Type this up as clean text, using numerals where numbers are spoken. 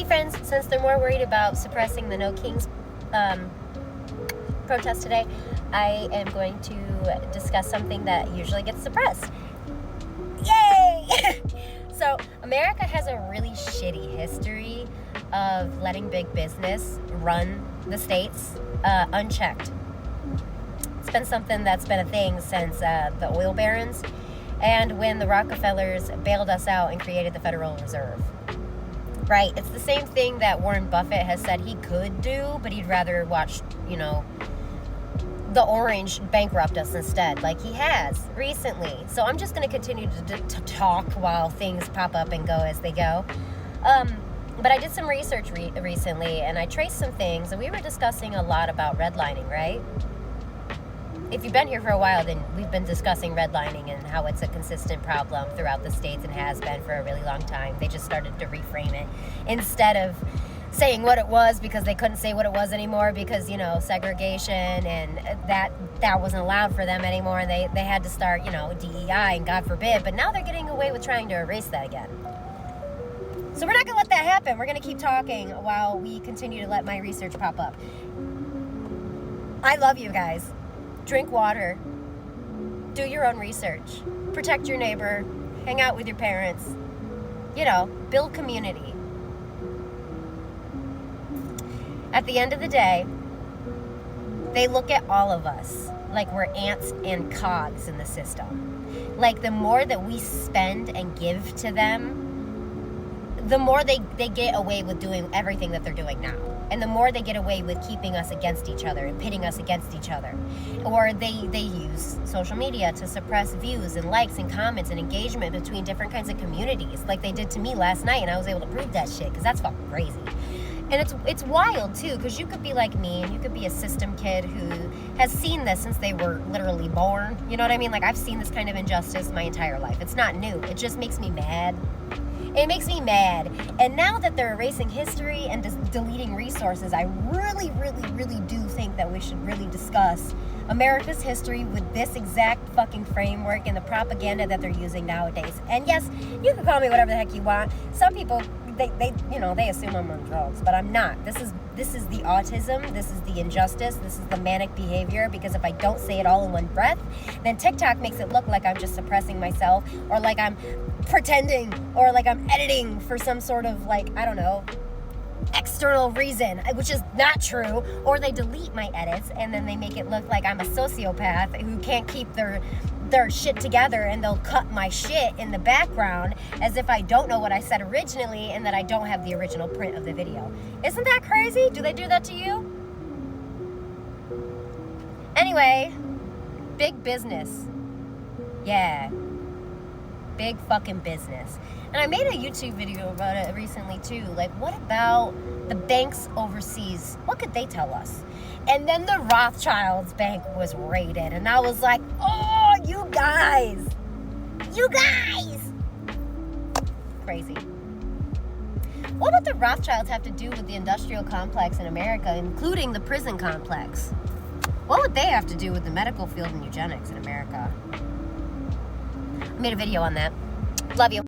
Hey friends, since they're more worried about suppressing the No Kings protest today, I am going to discuss something that usually gets suppressed. Yay! So, America has a really shitty history of letting big business run the states unchecked. It's been something that's been a thing since the oil barons and when the Rockefellers bailed us out and created the Federal Reserve. Right, it's the same thing that Warren Buffett has said he could do, but he'd rather watch, the orange bankrupt us instead, like he has recently. So I'm just going to continue to talk while things pop up and go as they go. But I did some research recently, and I traced some things, and we were discussing a lot about redlining, right? If you've been here for a while, then we've been discussing redlining and how it's a consistent problem throughout the states and has been for a really long time. They just started to reframe it instead of saying what it was because they couldn't say what it was anymore because, segregation and that wasn't allowed for them anymore. And they had to start, DEI and God forbid. But now they're getting away with trying to erase that again. So we're not going to let that happen. We're going to keep talking while we continue to let my research pop up. I love you guys. Drink water, do your own research, protect your neighbor, hang out with your parents, build community. At the end of the day, they look at all of us like we're ants and cogs in the system. Like the more that we spend and give to them, the more they get away with doing everything that they're doing now. And the more they get away with keeping us against each other and pitting us against each other. Or they use social media to suppress views and likes and comments and engagement between different kinds of communities, like they did to me last night, and I was able to prove that shit, because that's fucking crazy. And it's wild, too, because you could be like me, and you could be a system kid who has seen this since they were literally born. You know what I mean? Like, I've seen this kind of injustice my entire life. It's not new. It just makes me mad. It makes me mad. And now that they're erasing history and deleting resources, I really, really, really do think that we should really discuss America's history with this exact fucking framework and the propaganda that they're using nowadays. And yes, you can call me whatever the heck you want. Some people, they assume I'm on drugs, but I'm not. This is the autism, this is the injustice, this is the manic behavior, because if I don't say it all in one breath, then TikTok makes it look like I'm just suppressing myself, or like I'm pretending, or like I'm editing for some sort of, external reason, which is not true. Or they delete my edits, and then they make it look like I'm a sociopath who can't keep their shit together, and they'll cut my shit in the background as if I don't know what I said originally and that I don't have the original print of the video. Isn't that crazy? Do they do that to you? Anyway, big business. Yeah. Big fucking business. And I made a YouTube video about it recently too. Like, what about the banks overseas? What could they tell us? And then the Rothschilds bank was raided, and I was like, oh, you guys! Crazy. What would the Rothschilds have to do with the industrial complex in America, including the prison complex? What would they have to do with the medical field and eugenics in America? I made a video on that. Love you.